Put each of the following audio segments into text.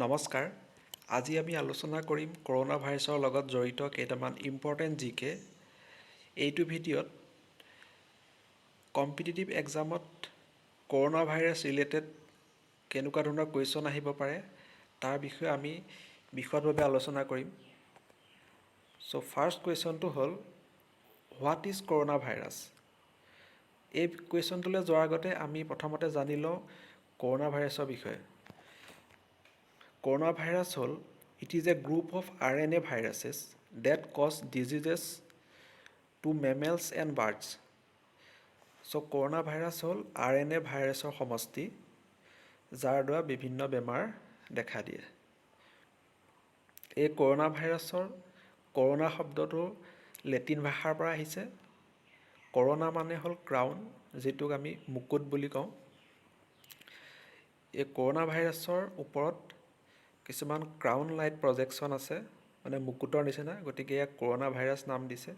নমস্কাৰ। আজি আমি আলোচনা কৰিম কৰোনা ভাইৰাছৰ লগত জড়িত কেইটামান ইম্পৰ্টেণ্ট জিকে। এইটো ভিডিঅ'ত কম্পিটিটিভ এক্সামত কৰোনা ভাইৰাছ ৰিলেটেড কেনেকুৱা ধৰণৰ কুৱেশ্যন আহিব পাৰে তাৰ বিষয়ে আমি বিশদভাৱে আলোচনা কৰিম। চ' ফাৰ্ষ্ট কুৱেশ্যনটো হ'ল হোৱাট ইজ কৰোনা ভাইৰাছ। এই কুৱেশ্যনটোলৈ যোৱাৰ আগতে আমি প্ৰথমতে জানি লওঁ কৰোনা ভাইৰাছৰ বিষয়ে। Corona virus it is a group of RNA viruses that cause diseases to mammals and birds. So corona virus RNA virusৰ সমষ্টি যাৰ দ্বাৰা বিভিন্ন বেমাৰ দেখা দিয়ে। এই কৰোনা ভাইৰাছৰ কৰোনা শব্দটো লেটিন ভাষাৰ পৰা আহিছে। কৰোনা মানে হ'ল ক্ৰাউন, যিটোক আমি মুকুট বুলি কওঁ। এই কৰোনা ভাইৰাছৰ ওপৰত কিছুমান ক্ৰাউন লাইট প্ৰজেকশ্যন আছে, মানে মুকুটৰ নিচিনা, গতিকে ইয়াক কৰোনা ভাইৰাছ নাম দিছে।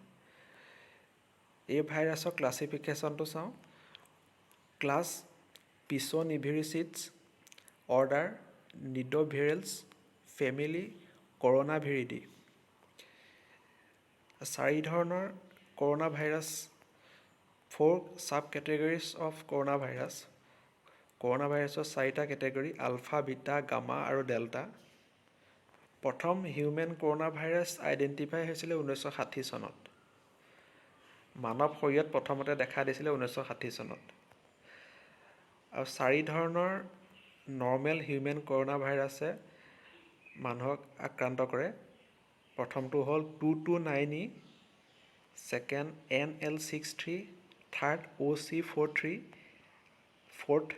এই ভাইৰাছৰ ক্লাছিফিকেশ্যনটো চাওঁ। Class Pisoniviricetes, order Nidovirales, family Coronaviridae. 4 ধৰণৰ corona virus, 4 subcategories of corona virus. Corona ভাইৰাছৰ 4টা কেটেগৰী, আলফা, বিটা, গামা আৰু ডেল্টা। প্ৰথম হিউমেন কৰোনা ভাইৰাছ আইডেণ্টিফাই হৈছিলে 1960 চনত। মানৱ শৰীৰত প্ৰথমতে দেখা দিছিলে 1960 চনত। আৰু 4 ধৰণৰ নৰ্মেল হিউমেন কৰোনা ভাইৰাছে মানুহক আক্ৰান্ত কৰে। প্ৰথমটো হ'ল 229E, second NL63, third OC43, fourth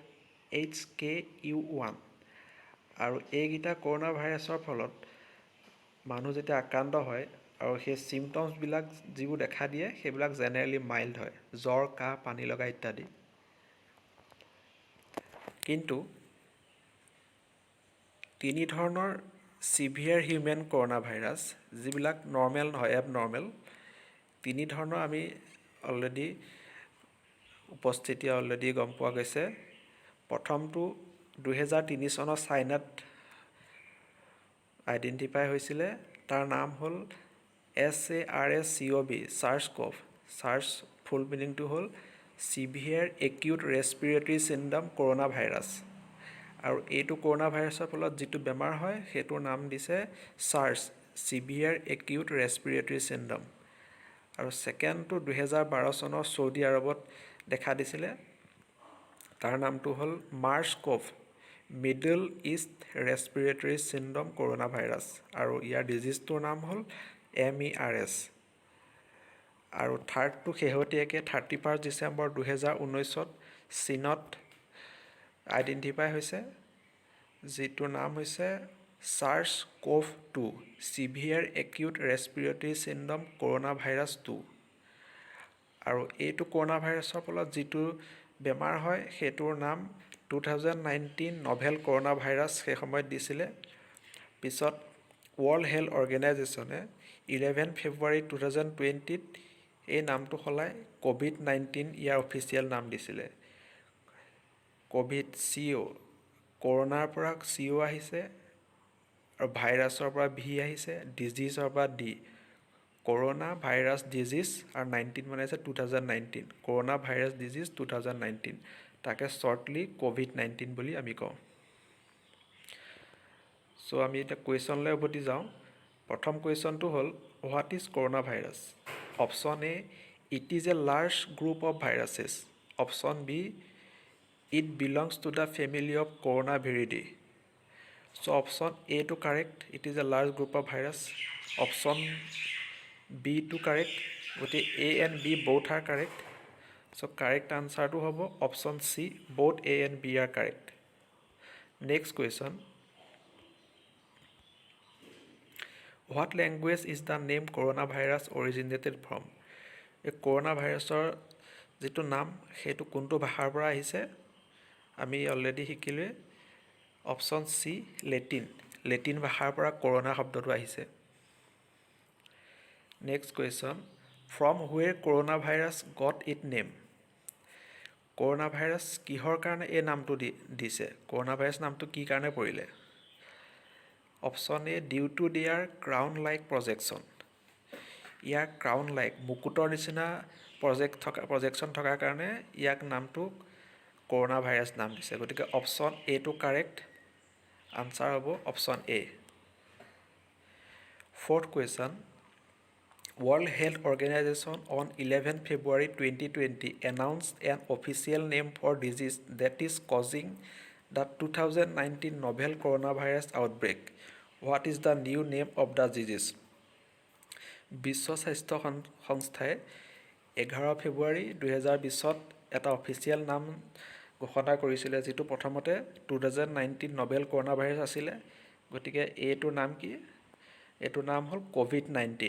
HKU1। আৰু এইকেইটা কৰোনা ভাইৰাছৰ ফলত মানুহ যেতিয়া আক্ৰান্ত হয় আৰু সেই চিমটমছবিলাক যিবোৰ দেখা দিয়ে সেইবিলাক জেনেৰেলি মাইল্ড হয়, জ্বৰ, কাহ, পানী লগা ইত্যাদি। কিন্তু 3 ধৰণৰ চিভিয়াৰ হিউমেন কৰোনা ভাইৰাছ, যিবিলাক নৰ্মেল নহয়, এবনৰ্মেল। 3 ধৰণৰ আমি অলৰেডি গম পোৱা গৈছে। প্ৰথমটো 2003 চনৰ চাইনাত আইডেণ্টিফাই হৈছিলে। তাৰ নাম হ'ল SARS-CoV, চাৰ্ছ-কভ। চাৰ্ছ ফুল মিনিংটো হ'ল severe acute respiratory syndrome corona virus. আৰু এইটো কৰোনা ভাইৰাছৰ ফলত যিটো বেমাৰ হয় সেইটোৰ নাম দিছে SARS, severe acute respiratory syndrome. আৰু ছেকেণ্ডটো 2012 চনৰ চৌদি আৰবত দেখা দিছিলে। তাৰ নামটো হ'ল Marsh-gov, middle east respiratory syndrome corona virus. আৰু ইয়াৰ ডিজিজটোৰ নাম হ'ল MERS। আৰু থাৰ্ডটো শেহতীয়াকৈ 31 ডিচেম্বৰ 2019 চীনত আইডেণ্টিফাই হৈছে, যিটোৰ নাম হৈছে SARS-CoV-2, severe acute respiratory syndrome corona virus 2। আৰু এইটো কৰোনা ভাইৰাছৰ ফলত যিটো বেমাৰ হয় সেইটোৰ নাম 2019 নভেল কৰোনা ভাইৰাছ সেই সময়ত দিছিলে। পিছত ৱৰ্ল্ড হেল্থ অৰ্গেনাইজেশ্যনে 11 ফেব্ৰুৱাৰী 2020ত এই নামটো সলাই COVID-19 ইয়াৰ অফিচিয়েল নাম দিছিলে। COVID-CO, কৰোনাৰ পৰা CO আহিছে, আৰু ভাইৰাছৰ পৰা V আহিছে, ডিজিজৰ পৰা D। কৰোনা ভাইৰাছ ডিজিজ আৰু 19 মানে আছে 2019, কৰোনা ভাইৰাছ ডিজিজ 2019, তাকে শ্বৰ্টলি COVID-19 বুলি আমি কওঁ। চ' আমি এতিয়া কুৱেশ্যনলৈ উভতি যাওঁ। প্ৰথম কুৱেশ্যনটো হ'ল what is corona virus. Option A, it is a large group of viruses. Option B, it belongs to the family of Coronaviridae. So' option A too correct, it is a large group of virus. Option B too correct, গতিকে A and B both are correct. So' correct আনচাৰটো হ'ব option C, both A and B are correct. Next question, what language is the name corona virus originated from. এই corona ভাইৰাছৰ যিটো নাম সেইটো কোনটো ভাষাৰ পৰা আহিছে আমি অলৰেডি শিকিলোৱে। অপশ্যন চি, লেটিন ভাষাৰ পৰা কৰোনা শব্দটো আহিছে। Next question, from where corona virus got it name. Corona virus কিহৰ কাৰণে এই নামটো দিছে, কৰোনা ভাইৰাছ নামটো কি কাৰণে পৰিলে। Option A due to their crown like projection. ইয়াৰ ক্ৰাউন লাইক মুকুটৰ নিচিনা প্ৰজেকশ্যন থকাৰ কাৰণে ইয়াক নামটো কৰোণা ভাইৰাছ নাম দিছে। গতিকে অপশ্যন এটো কাৰেক্ট আনচাৰ হ'ব option A. Fourth question, World Health Organization on 11 February 2020 announced an official name for disease that is causing the 2019 novel coronavirus outbreak. What is the new name of the disease? বিশ্ব স্বাস্থ্য সংস্থাই 11 ফেব্ৰুৱাৰী 2020 এটা official নাম ঘোষণা কৰিছিলে, যিটো প্ৰথমতে 2019 novel corona virus আছিলে। গতিকে এইটোৰ নাম কি? এইটোৰ নাম হ'ল ক'ভিড-19।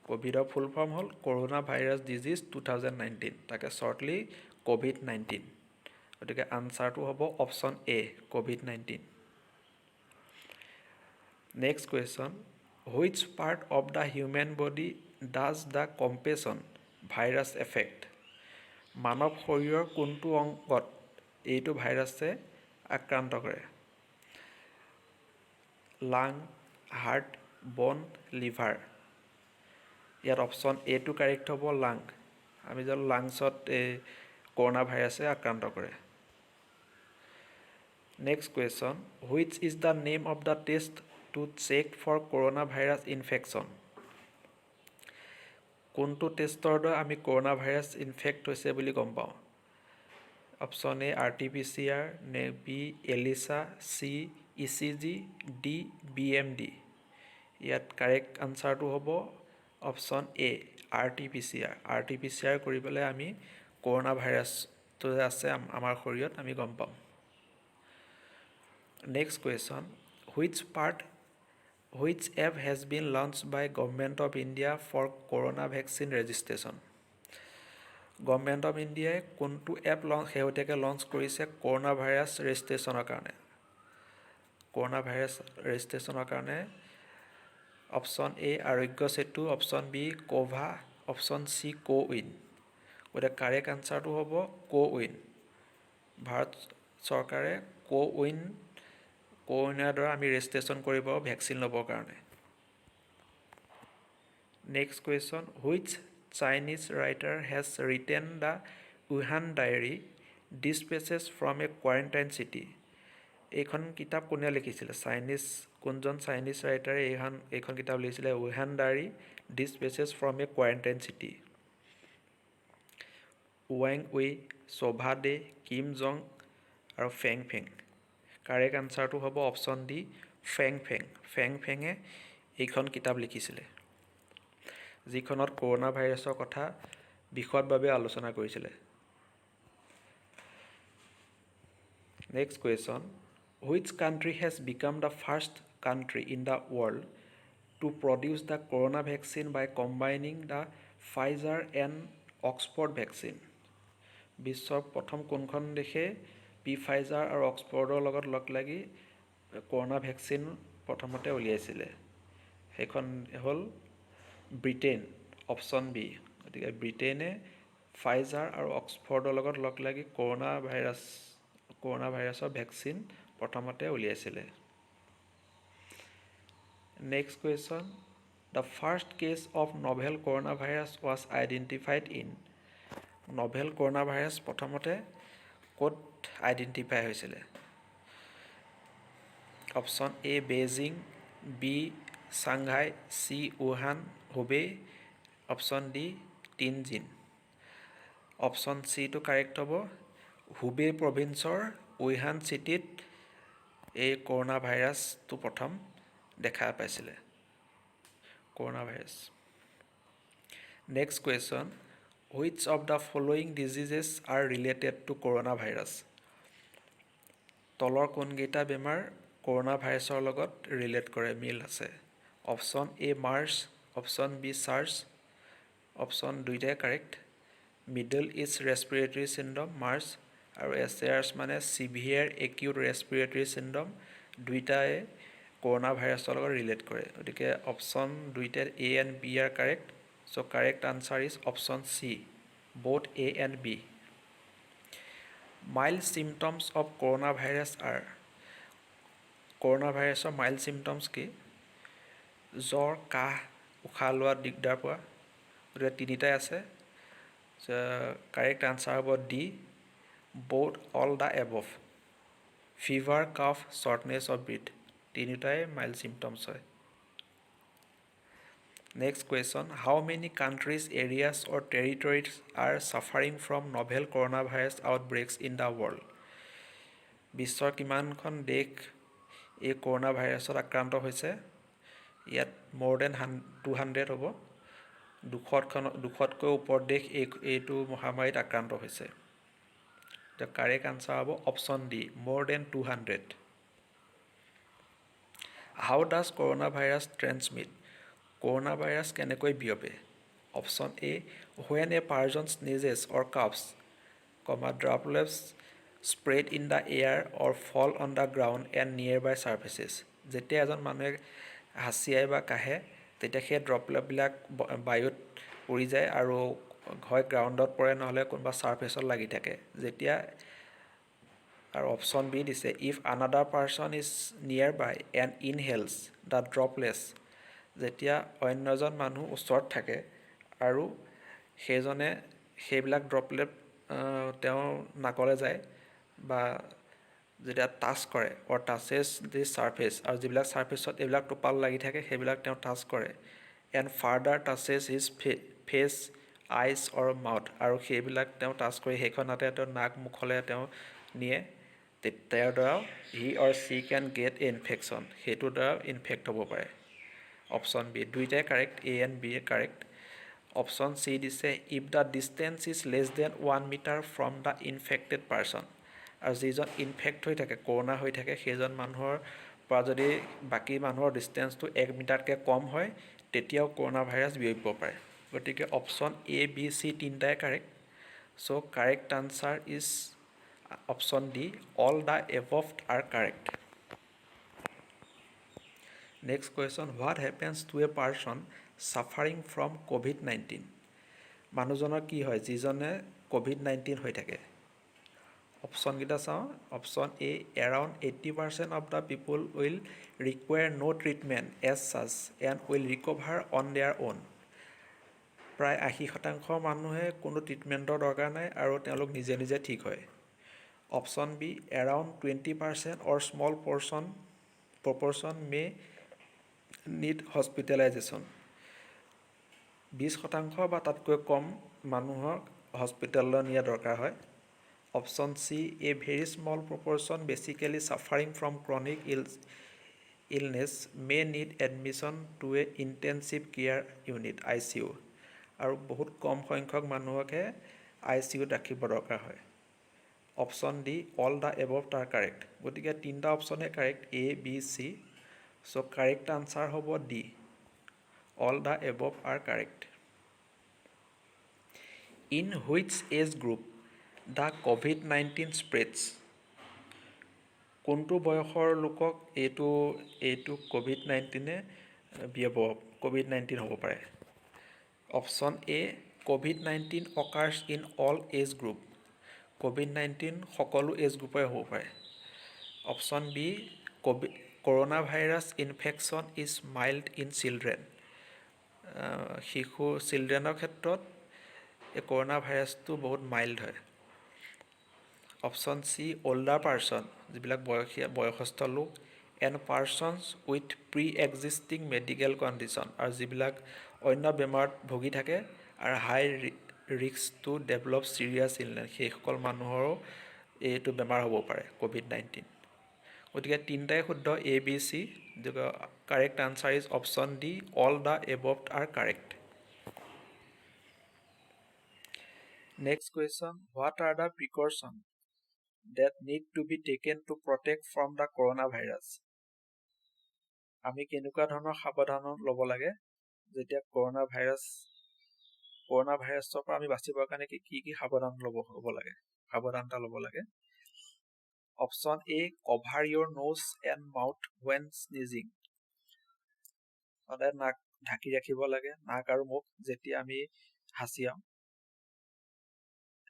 ক'ভিডৰ ফুল ফৰ্ম হ'ল কৰোণা ভাইৰাছ ডিজিজ 2019, তাকে শ্বৰ্টলি ক'ভিড-19। গতিকে আনচাৰটো হ'ব অপশ্যন এ ক'ভিড-19। Next question, which part of the human body does the compassion virus affect? মানৱ শৰীৰৰ কোনটো অংগত এইটো ভাইৰাছে আক্ৰান্ত কৰে? লাং, হাৰ্ট, বন, লিভাৰ। ইয়াত অপশ্যন এটো কাৰেক্ট হ'ব লাং। আমি জানো লাংছত এই কৰোণা ভাইৰাছে আক্ৰান্ত কৰে। Next question, which is the name of the test to check for corona virus infection? কোনটো টেষ্টৰ দ্বাৰা আমি কৰোণা ভাইৰাছ ইনফেক্ট হৈছে বুলি গম পাওঁ? অপশ্যন এ RT-PCR, নে B ELISA, C ECG, D BMD। ইয়াত কাৰেক্ট আনচাৰটো হ'ব অপশ্যন এ RT-PCR। RT-PCR কৰি পেলাই আমি কৰোণা ভাইৰাছটো যে আছে আমাৰ শৰীৰত আমি গম পাম। Next question, which app has been launch by government of India for corona vaccine registration? Government of ইণ্ডিয়াই কোনটো এপ শেহতীয়াকৈ লঞ্চ কৰিছে কৰোণা ভাইৰাছ ৰেজিষ্ট্ৰেশ্যনৰ কাৰণে? কৰোণা ভাইৰাছ ৰেজিষ্ট্ৰেশ্যনৰ কাৰণে option A Aarogya Setu, option B Cova, option C CoWIN. গতিকে correct আনচাৰটো হ'ব CoWIN. Bharat চৰকাৰে কোৱিনৰ দ্বাৰা আমি ৰেজিষ্ট্ৰেশ্যন কৰিব পাৰোঁ ভেকচিন ল'বৰ কাৰণে। Next question, which Chinese writer has written the Wuhan diary dispatches from a quarantine city? এইখন কিতাপ কোনে লিখিছিলে? কোনজন চাইনিজ ৰাইটাৰে এইখন কিতাপ লিখিছিলে Wuhan diary dispatches from a quarantine city? ৱাং Wei, Shobhaa De, Kim Jong আৰু ফেং ফেং। কাৰেক্ট আনচাৰটো হ'ব option D Fang Fang. Fang ফেঙে এইখন কিতাপ লিখিছিলে, যিখনত কৰোণা ভাইৰাছৰ কথা বিশদভাৱে আলোচনা কৰিছিলে। Next question, which country has become the first country in the world to produce the corona vaccine by combining the Pfizer and Oxford vaccine? বিশ্বৰ প্ৰথম কোনখন দেশে ফাইজাৰ আৰু অক্সফৰ্ডৰ লগত লগ লাগি কৰোণা ভেকচিন প্ৰথমতে উলিয়াইছিলে? সেইখন হ'ল ব্ৰিটেইন, অপশ্যন বি। গতিকে ব্ৰিটেইনে ফাইজাৰ আৰু অক্সফৰ্ডৰ লগত লগ লাগি কৰোণা ভাইৰাছৰ ভেকচিন প্ৰথমতে উলিয়াইছিলে। Next question, the first case of novel corona virus was identified in? Novel corona virus প্ৰথমতে ক'ত আইডেণ্টিফাই হৈছিলে? Option A Beijing, B Shanghai, C Wuhan, Hubei, option D Tianjin. Option চিটো কাৰেক্ট হ'ব। Hubei প্ৰভিন্সৰ Wuhan চিটিত এই corona ভাইৰাছটো প্ৰথম দেখা পাইছিলে, corona virus. Next question, which of the following diseases are related to corona virus? তলৰ কোনকেইটা বেমাৰ কৰোণা ভাইৰাছৰ লগত ৰিলেট কৰে, মিল আছে? Option A MERS, option B SARS, option দুইটাই correct. Middle east respiratory syndrome MERS আৰু SARS মানে ছিভিয়াৰ একিউট ৰেছপিৰেটৰী চিণ্ড্ৰম, দুইটাই কৰোণা ভাইৰাছৰ লগত ৰিলেট কৰে। গতিকে অপশ্যন দুইটাই A and B R correct. So' correct answer is option C both A and B. Mild symptoms of coronavirus are? Corona ভাইৰাছৰ mild symptoms কি? জ্বৰ, কাহ, উশাহ লোৱাত দিগদাৰ পোৱা, গতিকে তিনিটাই আছে। কাৰেক্ট আনচাৰ হ'ব D, both all the above. Fever, cough, shortness of breath, তিনিটাই মাইল্ড চিমটমছ হয়। Next question, how many countries, areas or territories are suffering from novel corona virus outbreaks in the world? বিশ্বৰ কিমানখন দেশ এই corona ভাইৰাছত আক্ৰান্ত হৈছে? ইয়াত মোৰ দেন 200 হ'ব। 200তকৈ ওপৰত দেশ এইটো মহামাৰীত আক্ৰান্ত হৈছে। দ্য কাৰেক্ট আনচাৰ হ'ব option D, more than 200। How does corona virus transmit? Corona virus কেনেকৈ বিয়পে? Option A, when a person sneezes or coughs, droplets spread in the air or fall on the ground and near by surfaces. যেতিয়া এজন মানুহে হাঁচিয়াই বা কাহে তেতিয়া সেই ড্ৰপলেটবিলাক বায়ুত উৰি যায় আৰু হয় গ্ৰাউণ্ডত পৰে নহ'লে কোনোবা ছাৰ্ফেচত লাগি থাকে। যেতিয়া আৰু অপশ্যন বি দিছে, if another person is near by and inhales the droplets, যেতিয়া অন্য এজন মানুহ ওচৰত থাকে আৰু সেইজনে সেইবিলাক ড্ৰপলেট তেওঁৰ নাকলৈ যায় বা যেতিয়া টাচ কৰে অৰ টাচেছ দি ছাৰ্ফেচ, আৰু যিবিলাক ছাৰ্ফেচত এইবিলাক টোপাল লাগি থাকে সেইবিলাক তেওঁ টাচ কৰে, and further touches his face, eyes or mouth, আৰু সেইবিলাক তেওঁ টাচ কৰি সেইখনতে তেওঁ নাক মুখলৈ তেওঁ নিয়ে, তেওঁৰ দ্বাৰাও he or she can get a infection, সেইটোৰ দ্বাৰাও ইনফেক্ট হ'ব পাৰে। অপশ্যন বি, দুইটাই correct, A and B correct. Option C দিছে, if the distance is less than 1 metre from the infected person, আৰু যিজন ইনফেক্ট হৈ থাকে কৰোণা হৈ থাকে সেইজন মানুহৰ পৰা যদি বাকী মানুহৰ ডিষ্টেঞ্চটো 1 মিটাৰতকৈ কম হয় তেতিয়াও কৰোণা ভাইৰাছ বিয়পিব পাৰে। গতিকে অপশ্যন এ, বি, চি তিনিটাই correct. So' correct answer is option D, all the above are correct. Next question, what happens to a person suffering from ক'ভিড-19? মানুহজনৰ কি হয় যিজনে ক'ভিড-19 হৈ থাকে? অপশ্যনকেইটা চাওঁ। Option A, around 80% of the people will require no' treatment as such and will recover on their own. প্ৰায় 80% মানুহে কোনো ট্ৰিটমেণ্টৰ দৰকাৰ নাই আৰু তেওঁলোক নিজে নিজে ঠিক হয়। Option B, around 20% or small proportion may need hospitalization. 20% বা তাতকৈ কম মানুহক হস্পিটেললৈ নিয়া দৰকাৰ হয়। Option C, a very small proportion basically suffering from chronic illness may need admission to a intensive care unit ICU, আৰু বহুত কম সংখ্যক মানুহকহে ICUত ৰাখিব দৰকাৰ হয়। Option D, all the above তাৰ কাৰেক্ট। গতিকে তিনিটা অপশ্যনে correct, A, B, C. So' correct answer হ'ব D, all the above are correct. In which as group the ক'ভিড-19 স্প্ৰেডছ? কোনটো বয়সৰ লোকক এইটো ক'ভিড-19 ক'ভিড-19 হ'ব পাৰে? Option A, ক'ভিড-19 occurs in all as group. ক'ভিড-19 সকলো এজ গ্ৰুপৰে হ'ব পাৰে। Option B, corona virus infection is mild in children. চিলড্ৰেনৰ ক্ষেত্ৰত এই কৰোণা ভাইৰাছটো বহুত মাইল্ড হয়। অপশ্যন চি, অল্ডাৰ পাৰ্চন, যিবিলাক বয়সস্থ লোক, and persons with pre existing medical condition, আৰু যিবিলাক অন্য বেমাৰত ভুগি থাকে আৰু high risk to develop serious illness, সেইসকল মানুহৰো এইটো বেমাৰ হ'ব পাৰে ক'ভিড-19। গতিকে তিনিটাই শুদ্ধ, A, B, C. Correct answer is option D, all the above are correct. Next question, what are the precaution that need to be taken to protect from the coronavirus? আমি কেনেকুৱা ধৰণৰ সাৱধান ল'ব লাগে যেতিয়া কৰোণা ভাইৰাছৰ পৰা আমি বাচিবৰ কাৰণে কি সাৱধানতা ল'ব লাগে? Option A, cover your nose and mouth when sneezing, সদায় নাক ঢাকি ৰাখিব লাগে, নাক আৰু মুখ যেতিয়া আমি হাঁচিয়াওঁ।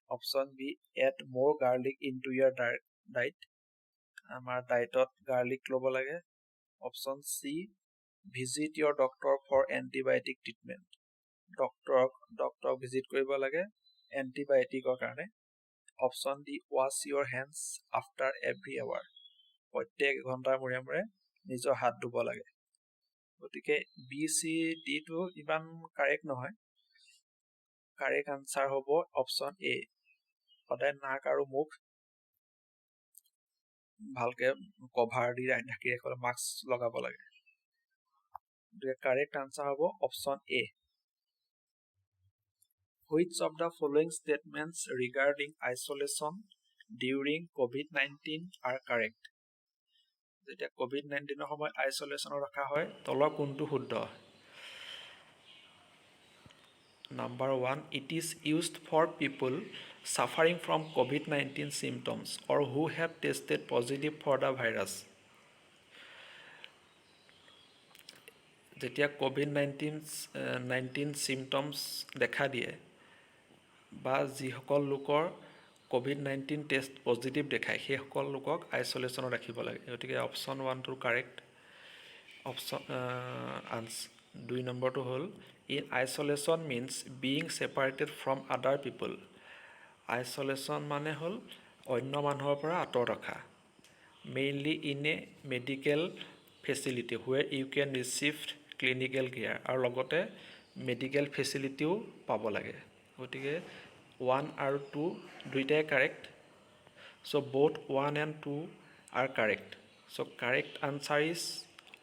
Option B, add more garlic into your diet, আমাৰ ডায়েটত গাৰ্লিক ল'ব লাগে। Option C visit your doctor for antibiotic treatment. ডক্টৰক ভিজিট কৰিব লাগে এণ্টিবায়'টিকৰ কাৰণে। Option D wash your hands after every hour. প্ৰত্যেক ঘণ্টাৰ মূৰে মূৰে নিজৰ হাত ধুব লাগে। গতিকে বি চি ডিটো ইমান কাৰেক্ট নহয়। কাৰেক্ট আনচাৰ হ'ব অপশ্যন এ। সদায় নাক আৰু মুখ ভালকে কভাৰ দি ঢাকি ৰাখিবলৈ মাস্ক লগাব লাগে। গতিকে কাৰেক্ট আনচাৰ হ'ব option A. Which of the following statements regarding isolation during COVID-19 are correct? যেতিয়া COVID-19 সময়ত আইচলেশ্যনত ৰখা হয় তলৰ কোনটো শুদ্ধ? Number 1, it is used for people suffering from COVID-19 symptoms or who have tested positive for the virus. যেতিয়া COVID-19 symptoms দেখা দিয়ে বা যিসকল লোকৰ COVID-19 টেষ্ট পজিটিভ দেখায় সেইসকল লোকক আইচলেশ্যনত ৰাখিব লাগে। গতিকে অপশ্যন 1টো কাৰেক্ট। অপশ্যন 2 নম্বৰটো হ'ল in isolation means being separated from আদাৰ পিপল। আইচলেশ্যন মানে হ'ল অন্য মানুহৰ পৰা আঁতৰত ৰখা। Mainly in a medical facility where you can receive clinical care, আৰু লগতে মেডিকেল ফেচিলিটিও পাব লাগে। গতিকে 1 আৰু 2 দুইটাই correct. So' both 1 and 2 are correct. So correct answer is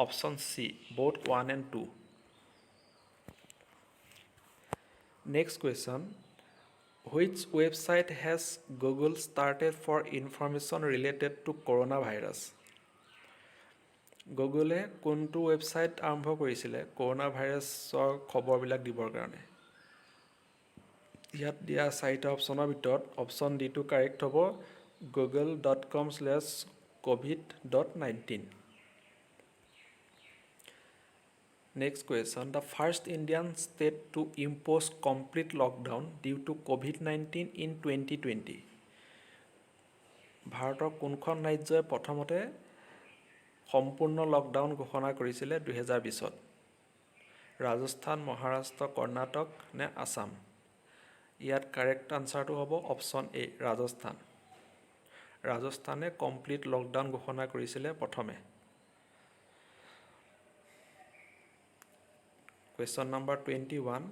option C, both 1 and 2. Next question, which website has Google started for information related to coronavirus? গুগলে কোনটো website আৰম্ভ কৰিছিলে কৰোনা ভাইৰাছৰ খবৰবিলাক দিবৰ কাৰণে? ইয়াত দিয়া 4টা অপশ্যনৰ ভিতৰত অপশ্যন ডিটো কাৰেক্ট হ'ব google.com/covid.19. Next question, the first Indian state to impose complete lockdown due to COVID-19 in 2020. ভাৰতৰ কোনখন ৰাজ্যই প্ৰথমতে সম্পূৰ্ণ লকডাউন ঘোষণা কৰিছিলে 2020ত? ৰাজস্থান, মহাৰাষ্ট্ৰ, কৰ্ণাটক নে আসাম? ইয়াত কাৰেক্ট আনচাৰটো হ'ব অপশ্যন এ, ৰাজস্থান। ৰাজস্থানে কমপ্লিট লকডাউন ঘোষণা কৰিছিলে প্ৰথমে। Question number 21,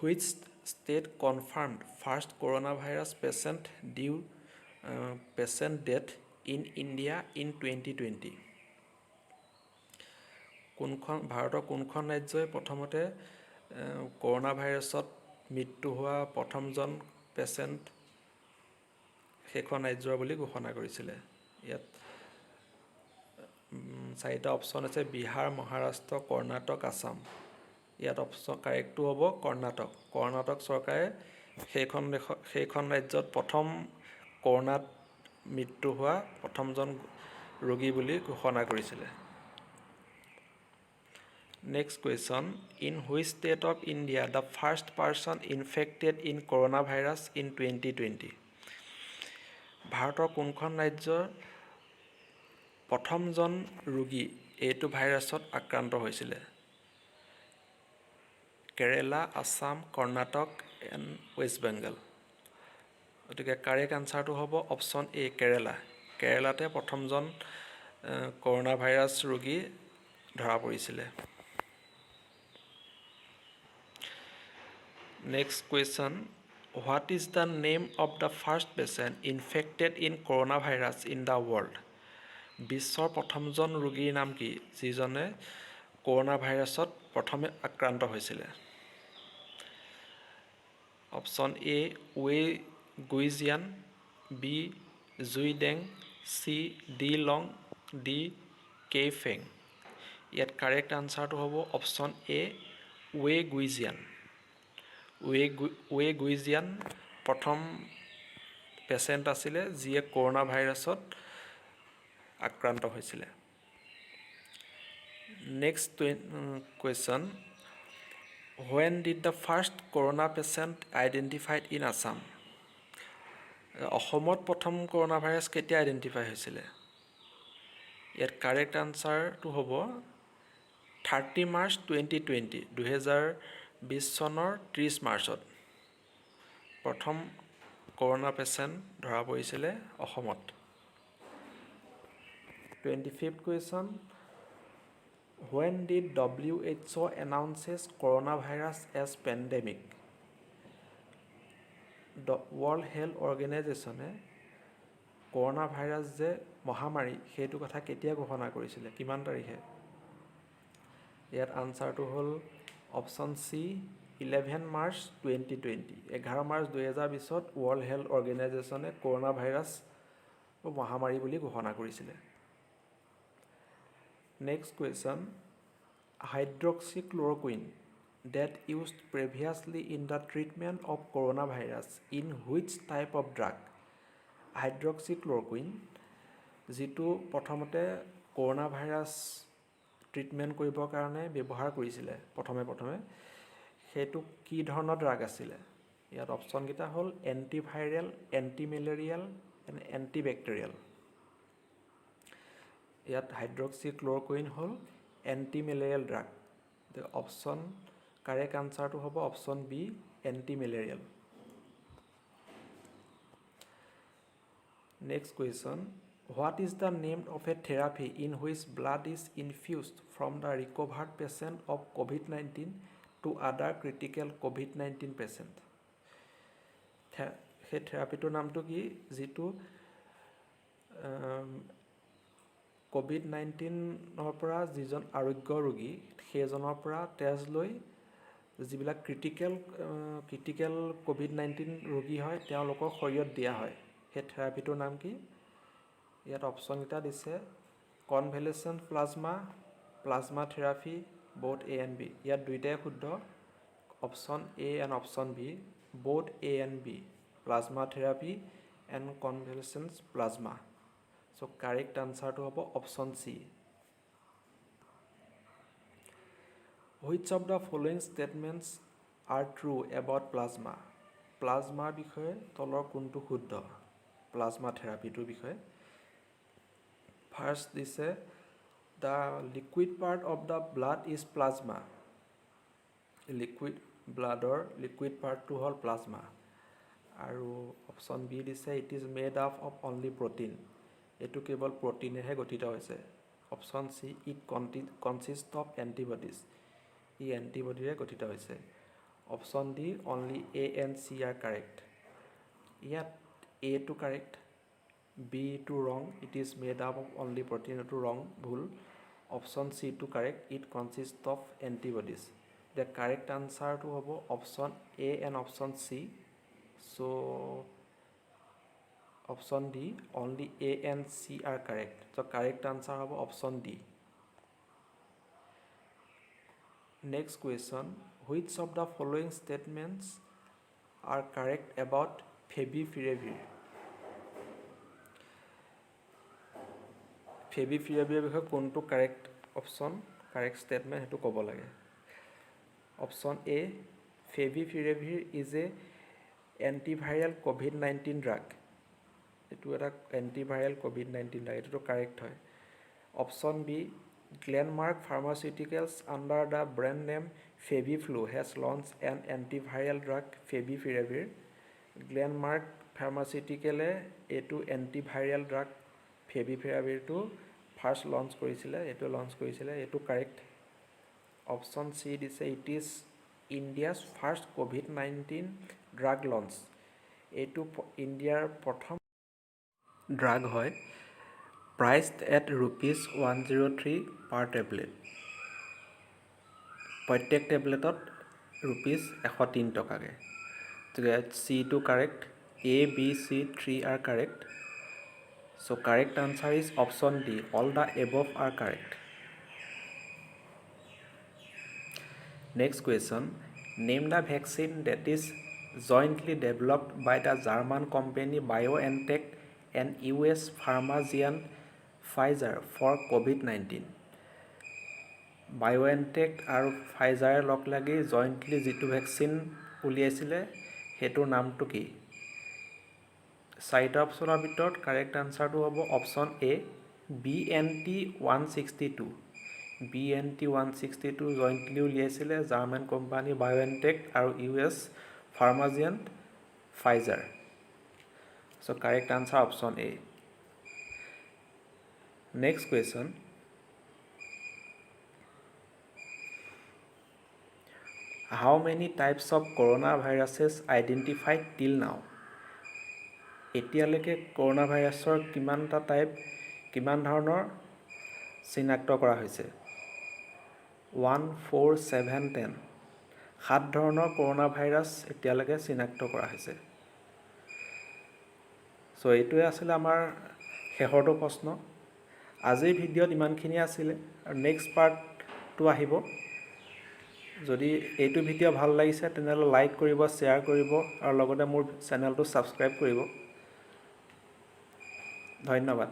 which state confirmed first coronavirus patient death in India in 2020? ভাৰতৰ কোনখন ৰাজ্যই প্ৰথমতে কৰোনা ভাইৰাছত মৃত্যু হোৱা প্ৰথমজন পেচেণ্ট সেইখন ৰাজ্যৰ বুলি ঘোষণা কৰিছিলে? ইয়াত 4টা অপশ্যন আছে, বিহাৰ, মহাৰাষ্ট্ৰ, কৰ্ণাটক, আসাম। ইয়াত অপশ্যন কাৰেক্টটো হ'ব কৰ্ণাটক। কৰ্ণাটক চৰকাৰে সেইখন ৰাজ্যত প্ৰথম কৰোনাত মৃত্যু হোৱা প্ৰথমজন ৰোগী বুলি ঘোষণা কৰিছিলে। Next question, in which state of India the first person infected in coronavirus in 2020? ভাৰতৰ কোনখন ৰাজ্যৰ প্ৰথমজন ৰোগী এইটো ভাইৰাছত আক্ৰান্ত হৈছিলে? কেৰেলা, আসাম, কৰ্ণাটক এণ্ড ৱেষ্ট বেংগল। গতিকে কাৰেক্ট আনচাৰটো হ'ব অপশ্যন এ, কেৰেলা। কেৰেলাতে প্ৰথমজন কৰোনা ভাইৰাছ ৰোগী ধৰা পৰিছিলে। Next question, what is the name of the first patient infected in coronavirus in the world? বিশ্বৰ প্ৰথমজন ৰোগীৰ নাম কি যিজনে কৰোনা ভাইৰাছত প্ৰথমে আক্ৰান্ত হৈছিলে? Option A, Wei Guixian, B জুইডেং, চি ডি লং, ডি কেইফেং। ইয়াত কাৰেক্ট আনচাৰটো হ'ব অপশ্যন এ, ৱে গুইজিয়ান। ৱে গুইজিয়ান প্ৰথম পেচেণ্ট আছিলে যিয়ে কৰোনা ভাইৰাছত আক্ৰান্ত হৈছিলে। Next question, when did the first corona patient identified in Assam? অসমত প্ৰথম কৰোনা ভাইৰাছ কেতিয়া আইডেণ্টিফাই হৈছিলে? ইয়াত কাৰেক্ট আনচাৰটো হ'ব 30 মাৰ্চ 2020 2020 চনৰ 30 মাৰ্চত প্ৰথম কৰোণা পেচেণ্ট ধৰা পৰিছিলে অসমত। 25th question, when did WHO announces coronavirus as pandemic? The World Health Organization corona virus যে মহামাৰী সেইটো কথা কেতিয়া ঘোষণা কৰিছিলে, কিমান তাৰিখে? ইয়াত আনচাৰটো হ'ল option C 11 March 2020 11 March 2020 health হেল্থ অৰ্গেনাইজেশ্যনে কৰোণা ভাইৰাছ মহামাৰী বুলি ঘোষণা কৰিছিলে। Next question, hydroxychloroquine that used previously in the treatment of coronavirus in which type of drug? হাইড্ৰক্সিক্লৰকুইন যিটো প্ৰথমতে কৰোণা ভাইৰাছ ট্ৰিটমেণ্ট কৰিবৰ কাৰণে ব্যৱহাৰ কৰিছিলে প্ৰথমে সেইটো কি ধৰণৰ ড্ৰাগ আছিলে? ইয়াত অপশ্যনকেইটা হ'ল এণ্টিভাইৰেল, এণ্টিমেলেৰিয়েল এণ্ড এণ্টিবেক্টেৰিয়েল। ইয়াত হাইড্ৰক্সিক্লৰকুইন হ'ল এণ্টিমেলেৰিয়েল ড্ৰাগ। অপশ্যন কাৰেক্ট আনচাৰটো হ'ব option B antimalarial. Next question, what is the name of a therapy in which blood is infused from the recovered patient of COVID-19 to other critical COVID-19 patient? সেই থেৰাপিটোৰ নামটো কি যিটো COVID-19ৰ পৰা যিজন আৰোগ্য ৰোগী সেইজনৰ পৰা তেজ লৈ যিবিলাক ক্ৰিটিকেল COVID-19 ৰোগী হয় তেওঁলোকৰ শৰীৰত দিয়া হয়, সেই থেৰাপিটোৰ নাম কি? ইয়াত অপশ্যনকেইটা দিছে convalescent plasma therapy, both A and B. ইয়াত দুইটাই শুদ্ধ, option A and option B, both A and B, plasma therapy and convalescent plasma. So' correct আনচাৰটো হ'ব option C. Which of the following statements are true about plasma? প্লাজমাৰ বিষয়ে তলৰ কোনটো শুদ্ধ? প্লাজমা থেৰাপিটোৰ বিষয়ে ফাৰ্ষ্ট দিছে the liquid part of the blood is plasma. ব্লাডৰ লিকুইড পাৰ্টটো হ'ল প্লাজমা। আৰু অপশ্যন বি দিছে it is made up of only protein, এইটো কেৱল প্ৰটিনেহে গঠিত হৈছে। Option C it consist of antibodies, ই এণ্টিবডিৰে গঠিত হৈছে। Option D only A and C are correct. ইয়াত এটো কাৰেক্ট, বি টু wrong, it is made up of only protein, এইটো ৰং, ভুল। Option C two correct, it consist of antibodies. The correct আনচাৰটো হ'ব option A and option C. So' option D only A and C are correct. So' correct answer হ'ব option D. Next question, which of the following statements are correct about favipiravir? ফেভিপিৰাভিৰৰ বিষয়ে কোনটো correct statement সেইটো ক'ব লাগে। Option A favipiravir is a antiviral COVID-19 drug, এইটো এটা antiviral COVID-19 drug, এইটোতো কাৰেক্ট হয়। Option B Glenmark pharmaceuticals under the brand name FabiFlu has launch an antiviral drug favipiravir. Glenmark ফাৰ্মাচিউটিকেলে এইটো এণ্টিভাইৰেল ড্ৰাগ ফেভিপিৰাভিৰটো ফাৰ্ষ্ট লঞ্চ কৰিছিলে, এইটো correct. Option C দিছে it is India's first COVID-19 drug launch, এইটো ইণ্ডিয়াৰ প্ৰথম ড্ৰাগ হয়। প্ৰাইচড এট ₹103 পাৰ টেবলেট, প্ৰত্যেক টেবলেটত ₹103 টকাকৈ। C two correct, A B C 3 are correct. So correct answer is option D, all the above are correct. Next question, name the vaccine that is jointly developed by the German company BioNTech and US pharma giant Pfizer for COVID-19. BioNTech আৰু ফাইজাৰে লগ লাগি জইণ্টলি যিটো vaccine উলিয়াইছিলে সেইটোৰ নামটো কি? চাৰিটা অপশ্যনৰ ভিতৰত correct আনচাৰটো হ'ব অপশ্যন এ BNT162 BNT162 জইণ্টলি উলিয়াইছিলে জাৰ্মান কোম্পানী বায়'এনটেক আৰু US pharma giant Pfizer. So' correct answer option A. Next question. How many types of coronaviruses identified till now? এতিয়ালৈকে কৰোনা ভাইৰাছৰ কিমানটা টাইপ কিমান ধৰণৰ চিনাক্ত কৰা হৈছে? 1, 4, 7, 10 7 ধৰণৰ কৰোনা ভাইৰাছ এতিয়ালৈকে চিনাক্ত কৰা হৈছে। চ' এইটোৱে আছিলে আমাৰ শেষৰটো প্ৰশ্ন। আজিৰ ভিডিঅ'ত ইমানখিনি আছিলে আৰু নেক্সট পাৰ্টটো আহিব। যদি এইটো ভিডিঅ' ভাল লাগিছে তেনেহ'লে লাইক কৰিব, শ্বেয়াৰ কৰিব আৰু লগতে মোৰ চেনেলটো ছাবস্ক্ৰাইব কৰিব। ধন্যবাদ।